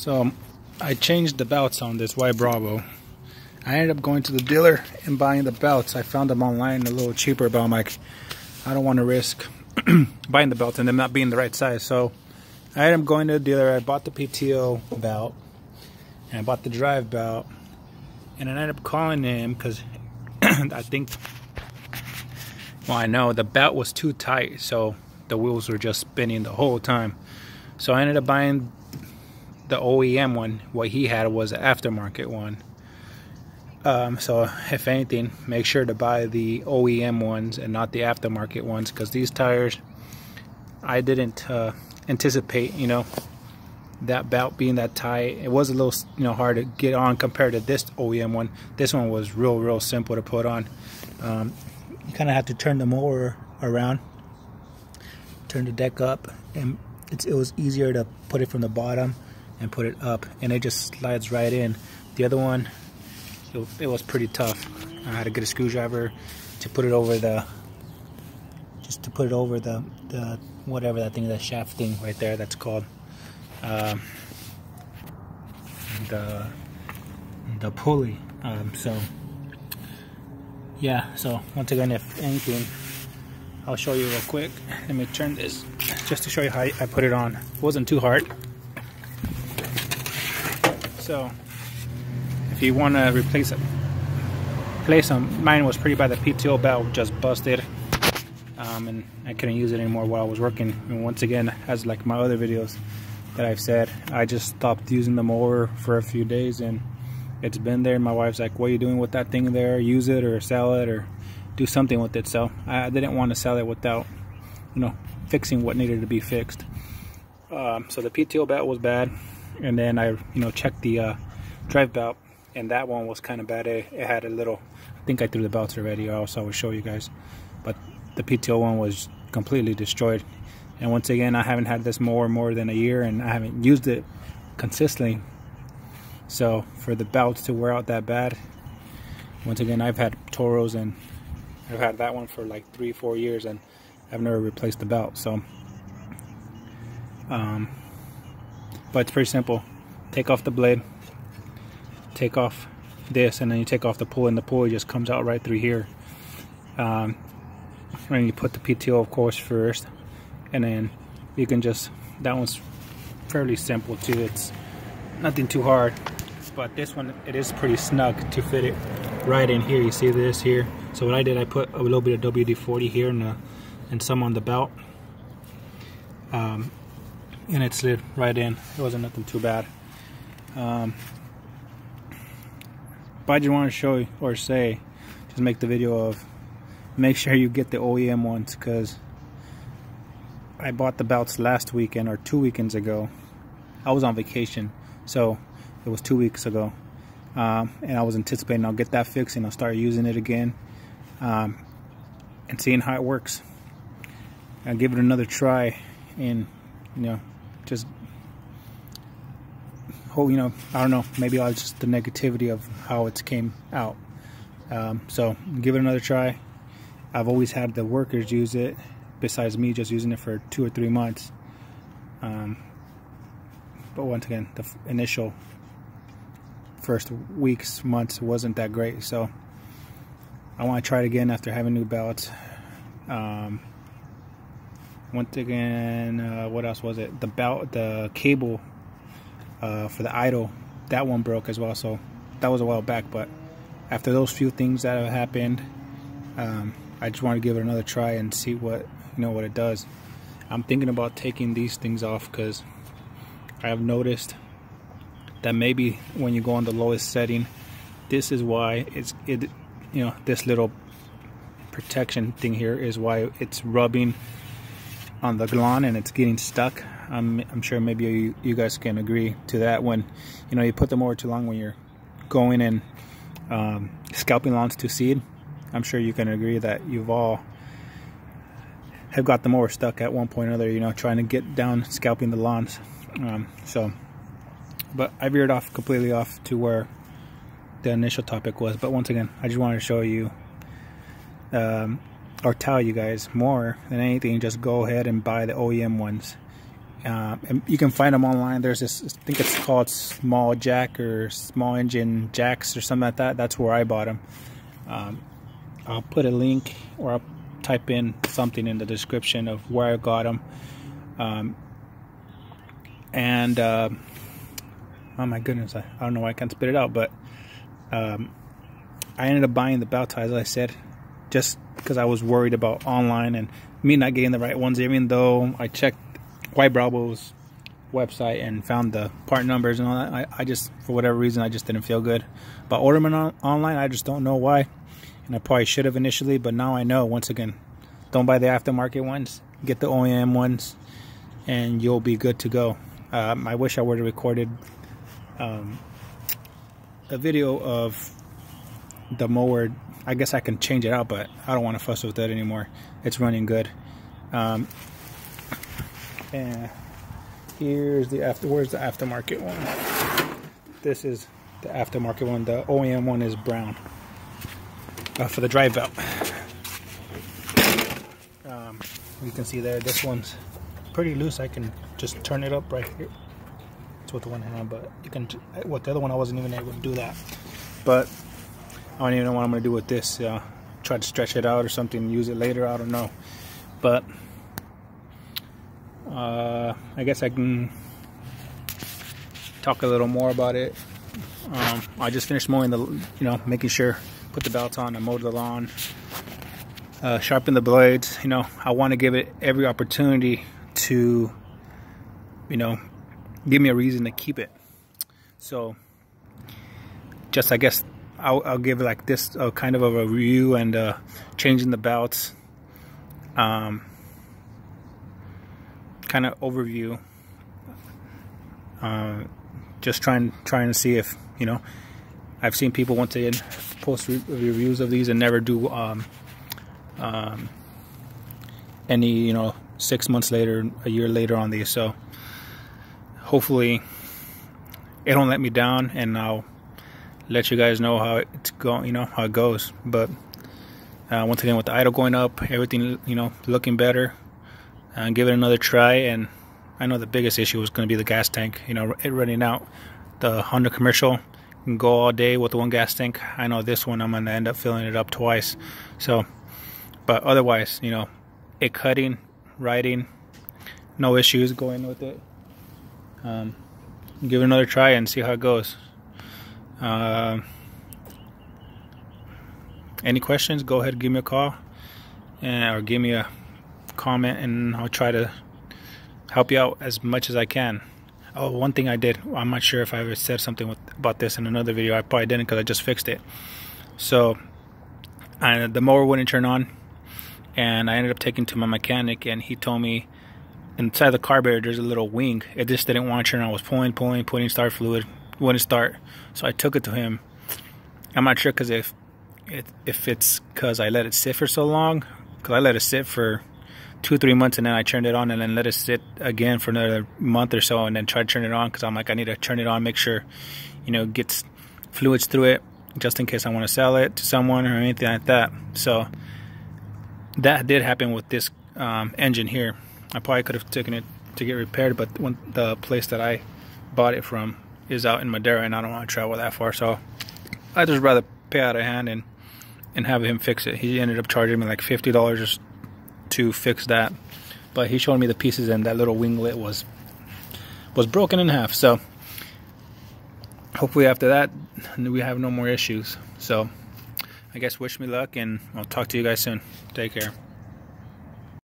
So I changed the belts on this ybravo. I ended up going to the dealer and buying the belts. I found them online a little cheaper, but I'm like, I don't want to risk buying the belts and them not being the right size. So I ended up going to the dealer. I bought the PTO belt and I bought the drive belt, and I ended up calling him because I think, well, I know the belt was too tight, so the wheels were just spinning the whole time. So I ended up buying the OEM one. What he had was an aftermarket one. So if anything, make sure to buy the OEM ones and not the aftermarket ones, because these tires, I didn't anticipate, you know, that belt being that tight. It was a little, you know, hard to get on compared to this OEM one. This one was real simple to put on. You kind of have to turn the mower around, turn the deck up, and it was easier to put it from the bottom and put it up, and it just slides right in. The other one, it was pretty tough. I had to get a screwdriver to put it over the, the whatever that thing, that shaft thing right there, that's called the pulley. So yeah, so once again, if anything, I'll show you real quick. Let me turn this just to show you how I put it on. It wasn't too hard. So if you want to replace them, mine was pretty bad. The PTO belt just busted, and I couldn't use it anymore while I was working. And once again, as like my other videos that I've said, I just stopped using the mower for a few days, and it's been there. My wife's like, what are you doing with that thing there? Use it or sell it or do something with it. So I didn't want to sell it without, you know, fixing what needed to be fixed. So the PTO belt was bad, and then I, you know, checked the drive belt, and that one was kind of bad. It had a little, I think I threw the belts already, or else I would show you guys, but the PTO one was completely destroyed. And once again, I haven't had this mower more than a year, and I haven't used it consistently. So for the belts to wear out that bad, once again, I've had Toros, and I've had that one for like 3-4 years, and I've never replaced the belt. So but it's pretty simple. Take off the blade, take off this, and then you take off the pulley, and the pulley just comes out right through here. And you put the PTO, of course, first, and then you can just, that one's fairly simple too. It's nothing too hard, but this one, it is pretty snug to fit it right in here. You see this here? So what I did, I put a little bit of WD-40 here and some on the belt, and it slid right in. It wasn't nothing too bad. But I just want to show you, or say, just make the video of, make sure you get the OEM ones, because I bought the belts last weekend or 2 weekends ago. I was on vacation, so it was 2 weeks ago, and I was anticipating I'll get that fixed and I'll start using it again, and seeing how it works. I'll give it another try, and you know, just hope, you know, I don't know, maybe I'll just the negativity of how it came out. So give it another try. I've always had the workers use it, besides me just using it for 2 or 3 months. But once again, the initial first weeks, months wasn't that great. So I want to try it again after having new belts. Once again, what else was it? The belt, the cable for the idle, that one broke as well. So that was a while back. But after those few things that have happened, I just want to give it another try and see what, you know, what it does. I'm thinking about taking these things off, because I have noticed that maybe when you go on the lowest setting, this is why you know, this little protection thing here is why it's rubbing on the lawn and it's getting stuck. I'm sure maybe you guys can agree to that. When, you know, you put the mower too long when you're going and scalping lawns to seed, I'm sure you can agree that you've all have got the mower stuck at one point or another, you know, trying to get down scalping the lawns. But I veered off completely off to where the initial topic was. But once again, I just wanted to show you, or tell you guys, more than anything, just go ahead and buy the OEM ones. And you can find them online. There's this, I think it's called Small Jack or Small Engine Jacks or something like that. That's where I bought them. I'll put a link, or I'll type in something in the description of where I got them. Oh my goodness, I don't know why I can't spit it out, but I ended up buying the bow ties, as I said, just because I was worried about online and me not getting the right ones, even though I checked ybravo's website and found the part numbers and all that. I just, for whatever reason, I just didn't feel good about ordering them online. I just don't know why, and I probably should have initially, but now I know. Once again, don't buy the aftermarket ones, get the OEM ones, and you'll be good to go. I wish I would have recorded a video of the mower. I guess I can change it out, but I don't want to fuss with that anymore. It's running good. And here's the where's the aftermarket one? This is the aftermarket one. The OEM one is brown for the drive belt. You can see there, this one's pretty loose. I can just turn it up right here. It's with one hand, but you can. With the other one, I wasn't even able to do that. But I don't even know what I'm gonna do with this. Try to stretch it out or something, use it later. I don't know. But I guess I can talk a little more about it. I just finished mowing the, making sure, put the belts on, I mowed the lawn, sharpen the blades. I want to give it every opportunity to, give me a reason to keep it. So just, I guess I'll give it like this kind of a review and changing the belts, kind of overview. Just trying to see if, I've seen people once again post reviews of these and never do any 6 months later, a year later on these. So hopefully it don't let me down, and I'll let you guys know how it's going, how it goes. But once again, with the idle going up, everything looking better, give it another try. And I know the biggest issue was going to be the gas tank, it running out. The Honda commercial can go all day with the one gas tank. I know this one I'm going to end up filling it up twice. So, but otherwise, it cutting, riding, no issues going with it. Give it another try and see how it goes. Any questions, go ahead and give me a call, or give me a comment, and I'll try to help you out as much as I can. Oh, one thing I did, I'm not sure if I ever said something about this in another video. I probably didn't, because I just fixed it. So the mower wouldn't turn on, and I ended up taking it to my mechanic, and he told me inside the carburetor there's a little wing. It just didn't want to turn on. I was putting start fluid, wouldn't start. So I took it to him. I'm not sure because if it's because I let it sit for so long, because I let it sit for 2-3 months, and then I turned it on, and then let it sit again for another month or so, and then tried to turn it on, because I'm like, I need to turn it on, make sure gets fluids through it, just in case I want to sell it to someone or anything like that. So that did happen with this engine here. I probably could have taken it to get repaired, but when the place that I bought it from is out in Madera, and I don't want to travel that far, so I'd just rather pay out of hand and have him fix it. He ended up charging me like $50 to fix that, but he showed me the pieces, and that little winglet was broken in half. So hopefully after that we have no more issues. So I guess wish me luck, and I'll talk to you guys soon. Take care.